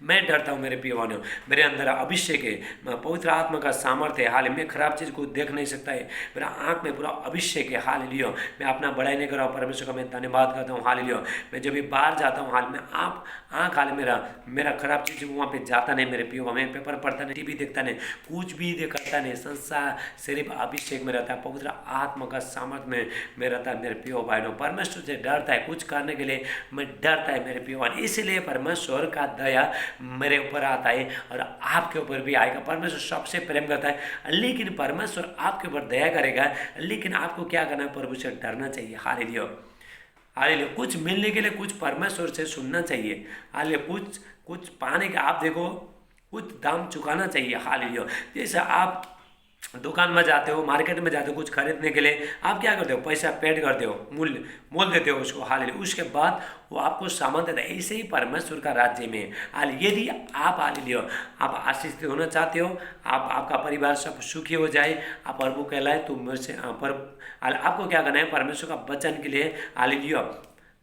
Speaker 1: मैं डरता हूँ मेरे प्रियवानों, मेरे अंदर अभिषेक है, पवित्र आत्मा का सामर्थ्य है। हाल मैं खराब चीज़ को देख नहीं सकता है, मेरा आँख में पूरा अभिषेक है। हालेलुया। मैं अपना बड़ाई नहीं कर रहा हूँ, परमेश्वर का मैं धन्यवाद करता हूँ। हालेलुया। मैं जब भी बाहर जाता हूँ हाल में आप आँख हाल मेरा खराब चीज़ वहाँ पे जाता नहीं मेरे प्रियो। मैं पेपर पढ़ता नहीं, टीवी देखता नहीं, कुछ भी करता नहीं, संसार सिर्फ अभिषेक में रहता है, पवित्र आत्मा का सामर्थ्य में रहता है मेरे प्रियो भाइयों। परमेश्वर से डरता है, कुछ करने के लिए मैं डरता है मेरे प्रियो भाई। इसलिए परमेश्वर का दया मेरे ऊपर आता है और आपके ऊपर भी आएगा। परमेश्वर सबसे प्रेम करता है, लेकिन परमेश्वर आपके ऊपर दया करेगा, लेकिन आपको क्या करना है, प्रभु से डरना चाहिए। हालेलुया। हालेलुया। कुछ मिलने के लिए कुछ परमेश्वर से सुनना चाहिए। हालेलुया। कुछ पाने का आप देखो कुछ दाम चुकाना चाहिए। हालेलुया। जैसे आप दुकान में जाते हो, मार्केट में जाते हो कुछ खरीदने के लिए, आप क्या करते हो, पैसा पेड करते हो, मोल देते हो उसको। हालेलुया। उसके बाद वो आपको सामान देता है। ऐसे ही परमेश्वर का राज्य में हालेलुया यदि आप हालेलुया आप आशीषित होना चाहते हो, आपका परिवार सब सुखी हो जाए, आप प्रभु कहलाए, तो मेरे से आपको क्या करना है, परमेश्वर का वचन के लिए हालेलुया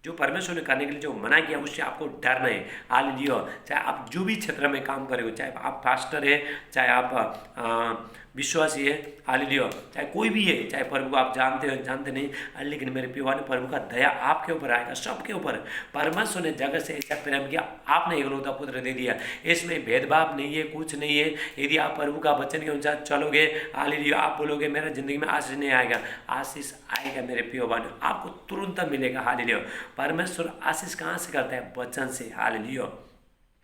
Speaker 1: जो परमेश्वर ने करने के लिए जो मना किया उससे आपको डरना है। हालेलुया। चाहे आप जो भी क्षेत्र में काम करे हो, चाहे आप पास्टर है, चाहे आप विश्वासी है, हालेलुया, चाहे कोई भी है, चाहे प्रभु को आप जानते हो जानते नहीं, लेकिन मेरे प्रिय भाई प्रभु का दया आपके ऊपर आएगा, सबके ऊपर। परमेश्वर ने जगत से ऐसा प्रेम किया, आपने इकलौता पुत्र दे दिया। इसमें भेदभाव नहीं है, कुछ नहीं है। यदि आप प्रभु का वचन के अनुसार चलोगे, हालेलुया, आप बोलोगे मेरा जिंदगी में आशीष नहीं आएगा, आशीष आएगा मेरे प्रिय भाई, आपको तुरंत मिलेगा। हालेलुया। परमेश्वर आशीष कहाँ से करता है, वचन से। हालेलुया।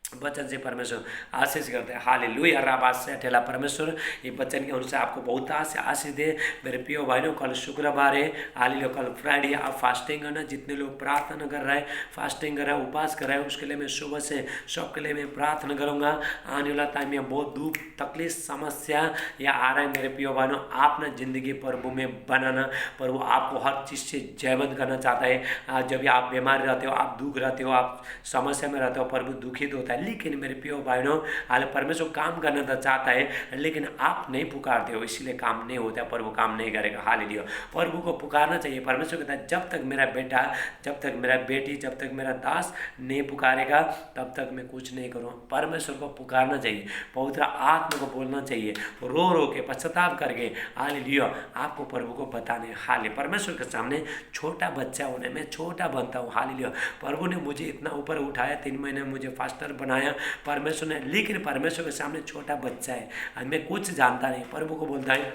Speaker 1: वचन से परमेश्वर आशीष करते हैं। हालेलुया। राबास से ठेला परमेश्वर ये वचन के अनुसार आपको बहुत से आशीष दे मेरे प्रिय भाइयों। कल शुक्रवार है, हालेलुया, कल फ्राइडे, आप फास्टिंग करना। जितने लोग प्रार्थना कर रहे हैं, फास्टिंग कर रहे हैं, उपास कर रहे हैं, उसके लिए मैं सुबह से सबके लिए मैं प्रार्थना करूँगा। आने वाला टाइम में बहुत दुख तकलीफ समस्या या आ रहा है मेरे प्रिय भाइयों, आप ना जिंदगी प्रभु में बनाना, प्रभु आपको हर चीज़ से जयवंत करना चाहता है। जब भी आप बीमार रहते हो, आप दुख रहते हो, आप समस्या में रहते हो, प्रभु दुखित होता है। लेकिन मेरे प्रिय भाइयों, हाल परमेश्वर काम करना तो चाहता है, लेकिन आप नहीं पुकारते हो, इसलिए काम नहीं होता, प्रभु काम नहीं करेगा। हालेलुया। प्रभु को पुकारना चाहिए। परमेश्वर कहता है जब तक मेरा बेटा, जब तक मेरा बेटी, जब तक मेरा दास नहीं पुकारेगा तब तक मैं कुछ नहीं करूँ। परमेश्वर को पुकारना चाहिए, पवित्र आत्मा को बोलना चाहिए, रो रो के पश्चाताप करके हालेलुया आपको प्रभु को बताने। हाले परमेश्वर के सामने छोटा बच्चा होने में छोटा बनता हूँ। हालेलुया। प्रभु ने मुझे इतना ऊपर उठाया, 3 महीने मुझे फास्टर बनाया परमेश्वर ने, लेकिन परमेश्वर के सामने छोटा बच्चा है, मैं कुछ जानता नहीं। प्रभु को बोलता है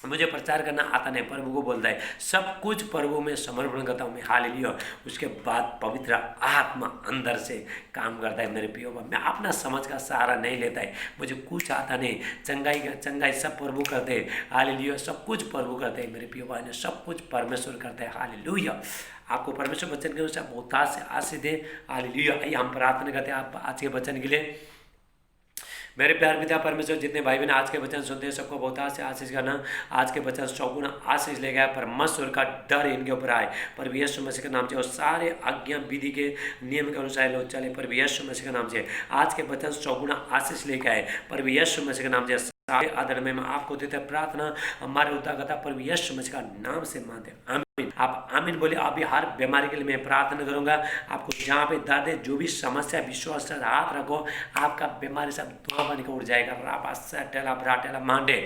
Speaker 1: मुझे प्रचार करना आता नहीं, प्रभु को बोलता है सब कुछ प्रभु में समर्पण करता हूँ मैं। हालेलुया। उसके बाद पवित्र आत्मा अंदर से काम करता है मेरे प्रियो। मैं अपना समझ का सहारा नहीं लेता है, मुझे कुछ आता नहीं। चंगाई सब प्रभु करते हैं। हालेलुया। सब कुछ प्रभु करते हैं मेरे प्रियो भाई ने, सब कुछ परमेश्वर करता है। हालेलुया। आपको परमेश्वर वचन के अनुसार बहुत से आशीष दे। हालेलुया। आइए हम प्रार्थना करते हैं आप आज के वचन के लिए। मेरे प्यार पिता परमेश्वर, जितने भाई बहन आज के वचन सुनते हैं सबको बहुत से आशीष करना। आज के वचन सौगुना आशीष ले गया, परमेश्वर का डर इनके ऊपर आए, पर यीशु मसीह के नाम से, और सारे आज्ञा विधि के नियम के अनुसार लोग चले, पर यीशु मसीह के नाम से। आज के वचन सौगुना आशीष लेके आए, पर यीशु मसीह के नाम से। सारे आदर में मैं आपको देते प्रार्थना हमारे उद्धारकर्ता पर यीशु मसीह का नाम से मानते। आमीन। आप आमीन बोले। अभी हर बीमारी के लिए मैं प्रार्थना करूंगा। आपको जहाँ पे दर्द है, जो भी समस्या, विश्वास से हाथ रखो, आपका बीमारी सब धुआं बन के उड़ जाएगा। राबा टेला ब्राटेला मांडे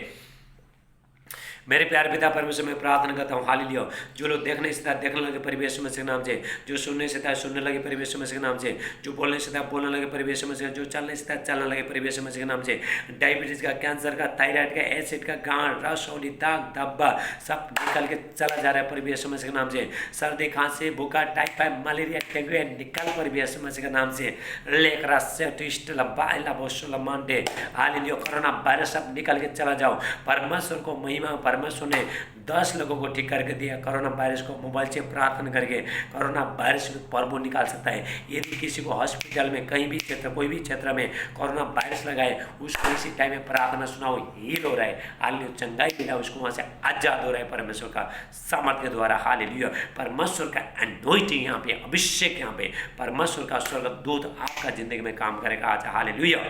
Speaker 1: मेरे प्यारे पिता परमेश्वर में प्रार्थना करता हूँ हालेलुया। जो लोग देखने से था देखने लगे प्रभु यीशु मसीह के नाम से, जो सुनने से था सुनने लगे प्रभु यीशु मसीह के नाम से, जो बोलने से था बोलने लगे प्रभु यीशु मसीह, जो चलने से था चलने लगे प्रभु यीशु मसीह के नाम से। डायबिटीज का, कैंसर का, थायराइड का, एसिड का, गांठ, रस, औली, दाग, धब्बा सब निकल के चला जा रहा है प्रभु यीशु मसीह के नाम से। सर्दी, खांसी, बुखार, टाइफाइड, मलेरिया, डेंगू निकल प्रभु यीशु मसीह के नाम से। लेकरा से टिस्ट लब्बा इला बोशल मांडे हालेलुया। कोरोना वायरस सब निकल के चला जाओ। परमेश्वर को महिमा, परमेश्वर ने 10 लोगों को ठीक करके दिया कोरोना वायरस को। मोबाइल से प्रार्थना करके कोरोना वायरस को प्रभु निकाल सकता है। यदि किसी को हॉस्पिटल में कहीं भी क्षेत्र, कोई भी क्षेत्र में कोरोना वायरस लगाए, उसको इसी टाइम में प्रार्थना सुनाओ, हील हो रहा है, हालेलुया, चंगाई मिला, उसको वहाँ से आजाद हो रहा है परमेश्वर का सामर्थ्य के द्वारा। हालेलुया, परमेश्वर का एनॉइंटिंग यहाँ पे, अभिषेक यहाँ पे, परमेश्वर का स्वर्गदूत आपका जिंदगी में काम करेगा आज। Hallelujah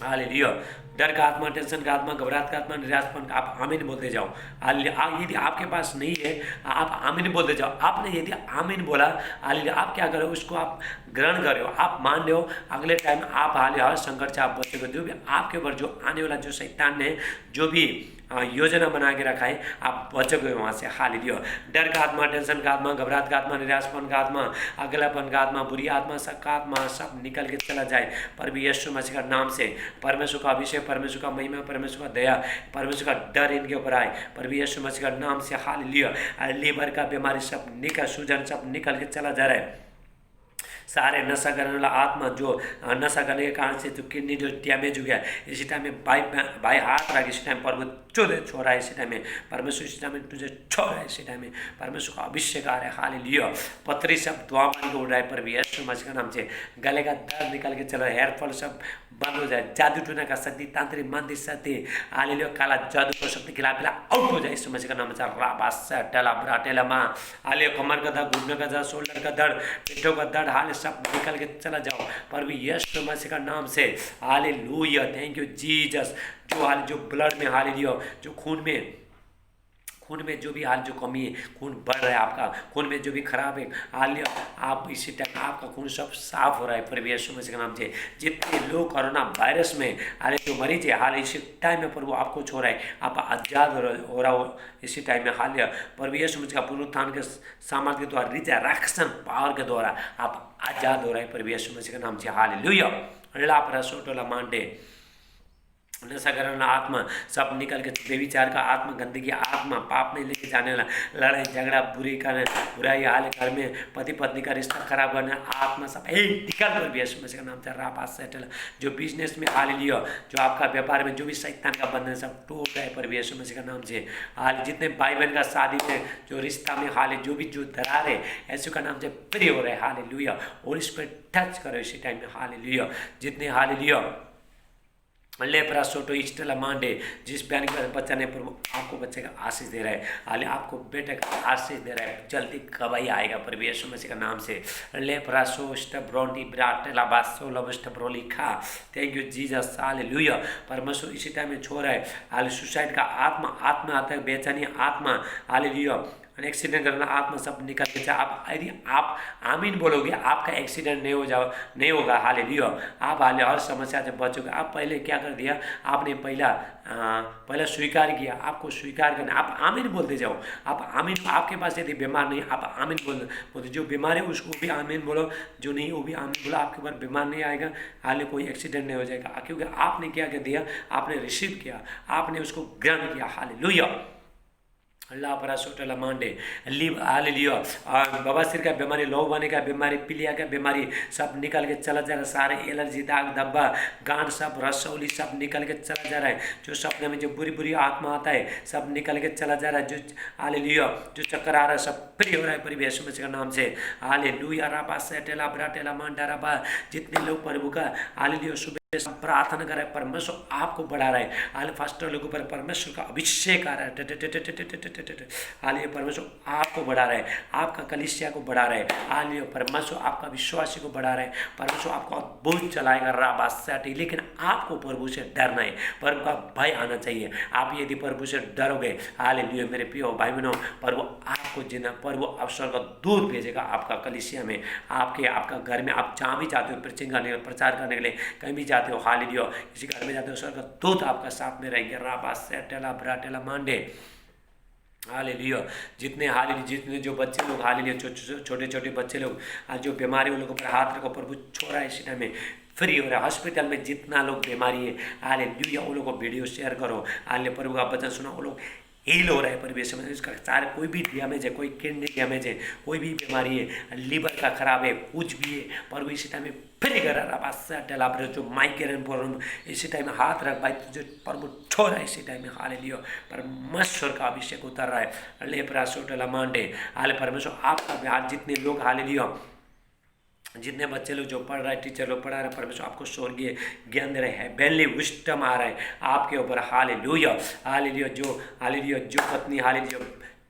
Speaker 1: hallelujah. डर का आत्मा, टेंशन का आत्मा, घबराहट का आत्मा, निराशपन का, आप आमीन बोलते जाओ। यदि आपके पास नहीं है आप आमीन बोलते जाओ। आपने यदि आमीन बोला हालेलुया, आप क्या करो, उसको आप ग्रहण कर रहे हो, आप मान रहे हो, अगले टाइम आप हालेलुया हर संकट से आप बचोगे। जो भी आपके ऊपर जो आने वाला जो शैतान ने जो भी योजना बना के रखा है, आप बचोगे वहाँ से। हालेलुया। डर का आत्मा, टेंशन का आत्मा, घबराहट का आत्मा, निराशपन का आत्मा, अगलापन का आत्मा, बुरी आत्मा, शक का आत्मा सब निकल के चला जाए प्रभु यीशु मसीह का नाम से। परमेश्वर का अभिषेक, परमेश्वर का महिमा, परमेश्वर का दया, परमेश्वर का डर इनके ऊपर आए प्रभु यीशु मसीह का नाम से। हालेलुया। लीवर का बीमारी सब निकल, सूजन सब निकल के चला जा रहा है। सारे नशा करने वाला आत्मा जो नशा करने के कारण से जो किडनी जो डैमेज हो गया, इसी टाइम में भाई हाथ रख, इसी टाइम प्रभु छोड़ा है, इसी टाइम में परमेश्वर इसी टाइम में तुझे छोड़ा है, इसी टाइम में परमेश्वर का अभिषेक आ रहा है। हालेलुया। पथरी सब दुआ बन के उड़ रहा है प्रभु यीशु मसीह के नाम से। गले का दर्द निकल के चला, हेयर फॉल सब बंद हो जाए, जादू टूना का शक्ति, तांत्रिक मंदिर शक्ति, हालेलुया, काला जादू को शक्ति खिलाफ आउट हो जाए यीशु मसीह का नाम से। राबासा टेला ब्राटेला मां, हालेलुया, कमर का दर्द, घुटने का दर्द, शोल्डर का दर्द, पिठों का दर्द, हाल सब निकल के चला जाओ प्रभु यीशु मसीह का नाम से। Hallelujah, thank you Jesus. जो हाल जो ब्लड में, हालेलुया, जो खून में जो भी हाल जो कमी है, खून बढ़ रहा है आपका, खून में जो भी खराब है, हालेलुया, आप इसी टाइम आपका खून सब साफ हो रहा है प्रभु यीशु मसीह के नाम से। जितने लोग कोरोना वायरस में हालेलुया जो मरीज है, हाल इसी टाइम में प्रभु आपको छोड़ रहा है, आप आजाद हो रहा हो इसी टाइम में। हालेलुया, प्रभु यीशु मसीह का पुनरुत्थान के सामर्थ्य के द्वारा, रिजरेक्शन पावर के द्वारा आप आजाद हो रहे हैं प्रभु यीशु मसीह के नाम से। हालेलुया। लाप रसोटोला मांडे, नशा करने वाला आत्मा सब निकल के, बेविचार का आत्मा, गंदगी आत्मा, पाप में लेके जाने वाला, लड़ाई झगड़ा, बुराई, हाल घर में पति पत्नी का रिश्ता खराब करने आत्मा सब निकल कर भी यीशु मसीह का नाम से। रापास सेटल, जो बिजनेस में हालेलुया, जो आपका व्यापार में जो भी शैतान का बंधन सब टूट रहा है प्रभु यीशु मसीह का नाम से। हाल जितने भाई बहन का शादी में जो रिश्ता में हाल जो भी जो दरार है यीशु का नाम से फ्री हो रहा है। हालेलुया, और इस पर टच करो इसी टाइम में। हालेलुया, जितने हालेलुया लेपरा सोटो इस्टला मांडे, जिस बहन के बच्चा ने प्रभु आपको बच्चे का आशीष दे रहा है, हाले आपको बेटे का आशीष दे रहा है, जल्दी गवाही आएगा प्रभु यीशु मसीह का नाम से। लेपरा सोस्ट ब्रोंडी ब्राट लाबासो लबस्ट ब्रोलिखा, थैंक यू जीसस। हालेलुया, परमेश्वर इसी टाइम में छोड़ रहा है। हाल सुसाइड का आत्मा आता है, बेचैनी आत्मा, हालेलुया, एक्सीडेंट करना आत्मा सब निकल के जाए। आप यदि आप आमीन बोलोगे, आपका एक्सीडेंट नहीं होगा। हालेलुया, आप हर समस्या से बचोगे। आप पहले क्या कर दिया, आपने पहला स्वीकार किया, आपको स्वीकार करना, आप आमीन बोलते जाओ। आप आमीन, आपके पास यदि बीमार नहीं, आप आमीन बोलते, जो बीमार है उसको भी आमीन बोलो, जो नहीं वो भी आमीन बोलो, आपके ऊपर बीमार नहीं आएगा, हाल कोई एक्सीडेंट नहीं हो जाएगा, क्योंकि आपने क्या कर दिया, आपने रिसीव किया, आपने उसको ग्रहण किया। हालेलुया, अल्लाह परा सोटला मांडे लिव हालेलुया। बवासीर का बीमारी, लहू बने का बीमारी, पीलिया का बीमारी सब निकल के चला जा रहा है। सारे एलर्जी, दाग धब्बा, गांठ सब, रसौली सब निकल के चला जा रहा है। जो सपने में जो बुरी आत्मा आता है सब निकल के चला जा रहा है। जो हालेलुया, जो चक्कर आ रहा है सब फ्री हो रहा है प्रभु यीशु मसीह के नाम से। हालेलुया, राबा सेटेला ब्राटेला मांडा राबा, जितने लोग प्रभु का हालेलुया सुबह प्रार्थना कर रहे हैं, परमेश्वर आपको बढ़ा रहा है। हाल फास्टर लोगों पर परमेश्वर का अभिषेक आ रहा है। हाल परमेश्वर आपको बढ़ा रहा है, आपका कलीसिया को बढ़ा रहा है। हाल परमेश्वर आपका विश्वासी को बढ़ा रहा है। परमेश्वर आपको अद्भुत चलाएगा राबासाटी, लेकिन आपको प्रभु से डरना है, प्रभु का भय आना चाहिए। आप यदि प्रभु से डरोगे, हालेलुया मेरे प्रिय भाई बहनों, प्रभु आपको जिना, प्रभु अवसर का दूर भेजेगा आपका कलीसिया में, आपका घर में। आप जहाँ भी जाते हो प्रचार करने के लिए, कहीं भी जाते हो, हालेलुया, किसी घर में जाते हो, स्वर्ग का दूत आपका साथ में रहेंगे। राबा सेटेला ब्राटेला मांडे, हालेलुया। जितने जो बच्चे लोग, हालेलुया, छोटे छोटे बच्चे लोग आज जो बीमारी उन लोगों पर हाथ रखो, प्रभु छोड़ा इसी टाइम में फ्री हो रहा है। हॉस्पिटल में जितना लोग बीमारी है, हालेलुया, उन लोगों को वीडियो शेयर करो, हालेलुया, प्रभु का वचन सुनो, वो लोग हील हो रहा है परमेश्वर में। इसका सारे कोई भी डैमेज है, कोई किडनी डैमेज है, कोई भी बीमारी है, लीवर का खराब है, कुछ भी है, प्रभु इसी टाइम में फिर कर रहा है। जो माइग्रेन प्रॉब्लम इसी टाइम में हाथ रख भाई, तुझे प्रभु छोड़ रहा है इसी टाइम में, हालेलुया, परमेश्वर का अभिषेक उतर रहा है। लेपरा सोटला मांडे, हाले परमेश्वर आपका, जितने लोग, हालेलुया, जितने बच्चे लोग जो पढ़ रहे हैं, टीचर लोग पढ़ा रहे हैं, परमेश्वर आपको स्वर्गीय ज्ञान दे रहे हैं, बेनली विस्डम आ रहा है आपके ऊपर, हालेलुया, हालेलुया। जो पत्नी, हालेलुया,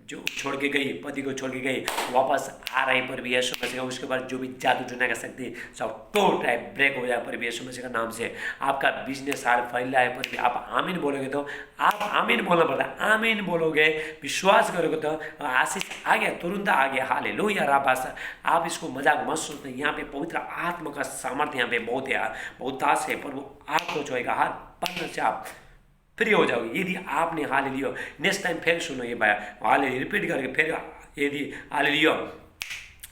Speaker 1: जो छोड़ के गई, पति को छोड़ के गई, वापस आ रही पर भी यीशु मसीह का, उसके बाद जो भी जादू टूना कर सकती सब टूट रहा है, ब्रेक हो जाए पर भी यीशु मसीह का नाम से। आपका बिजनेस हाल फैल रहा है पर भी आप आमीन बोलोगे तो, आप आमीन बोलना पड़ता है, आमीन बोलोगे, विश्वास करोगे तो आशीष आ गया, तुरंत आ गया, हालेलुया। राबासा, आप इसको मजाक मत सोचते, यहाँ पे पवित्र आत्मा का सामर्थ्य यहाँ पे बहुत है, बहुत दास है, पर वो आपको जोएगा, हर पल से आप फ्री हो जाओगे यदि आपने, हालेलुया। नेक्स्ट टाइम फिर सुनो ये बात, हालेलुया, रिपीट करके फिर, यदि हालेलुया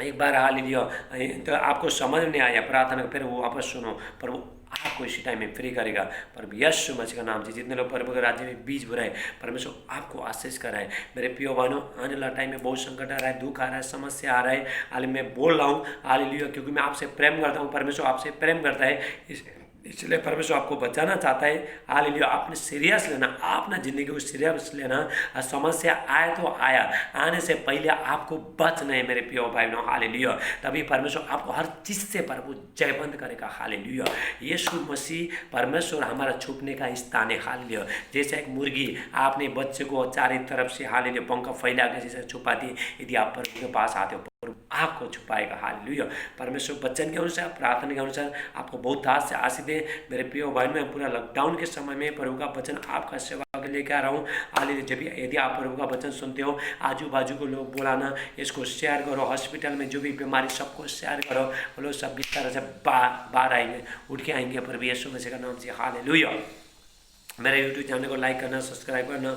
Speaker 1: एक बार, हालेलुया, तो आपको समझ नहीं आया प्रार्थना, फिर वो वापस सुनो, पर वो आपको इसी टाइम में फ्री करेगा। पर यीशु मसीह का नाम से जितने लोग प्रभु के राज्य में बीज बो रहे हैं, परमेश्वर आपको आशीष कराए। मेरे प्रिय बहनों, आने वाला टाइम में बहुत संकट आ रहा है, दुख आ रहा है, समस्या आ रहा है, हाल मैं बोल रहा हूँ, हालेलुया, क्योंकि मैं आपसे प्रेम करता हूँ, परमेश्वर आपसे प्रेम करता है, इसलिए परमेश्वर आपको बचाना चाहता है। हालेलुया, आपने सीरियस लेना, अपना जिंदगी को सीरियस लेना। समस्या आए तो आया, आने से पहले आपको बचना है मेरे प्रिय भाई बहनों, हालेलुया। तभी परमेश्वर आपको हर चीज से प्रभु जयवंत करेगा, हालेलुया। यीशु मसीह परमेश्वर हमारा छुपने का स्थान है, हालेलुया। जैसे एक मुर्गी अपने बच्चे को चारों तरफ से, हालेलुया, पंख फैला के जैसे छुपाती है, यदि आप प्रभु के पास आते हो, आपको छुपाएगा, हालेलुया। परमेश्वर वचन के अनुसार, प्रार्थना के अनुसार आपको बहुत दास से आशीष दे। मेरे प्रिय भाई, मैं पूरा लॉकडाउन के समय में प्रभु का वचन आपका सेवा के लेके आ रहा हूँ, हालेलुया। जब यदि आप प्रभु का वचन सुनते हो, आजू बाजू को लोग बुलाना, इसको शेयर करो, हॉस्पिटल में जो भी बीमारी सबको शेयर करो, वो लोग सब इस तरह से बाहर आएंगे, उठ के आएंगे प्रभु यीशु मसीह का नाम से, हालेलुया। मेरे YouTube चैनल को लाइक करना, सब्सक्राइब करना,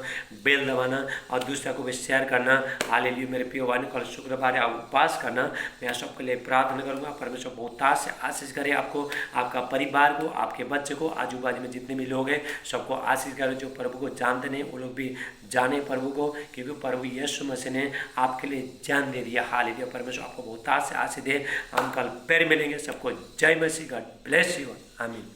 Speaker 1: बेल दबाना और दूसरा को भी शेयर करना, हालेलुया। मेरे प्रिय भाई, कल शुक्रवार है, उपवास करना। मैं सबके लिए प्रार्थना करूंगा, परमेश्वर बहुत से आशीष करे आपको, आपका परिवार को, आपके बच्चे को, आजू बाजू में जितने भी लोग हैं सबको आशीष करे। जो प्रभु को जानते नहीं वो लोग भी जाने प्रभु को, क्योंकि प्रभु यीशु मसीह ने आपके लिए जान दे दिया, हालेलुया। परमेश्वर आपको बहुत से आशीष दे। हम कल फिर मिलेंगे। सबको जय मसीह, गॉड ब्लेस यू, आमीन।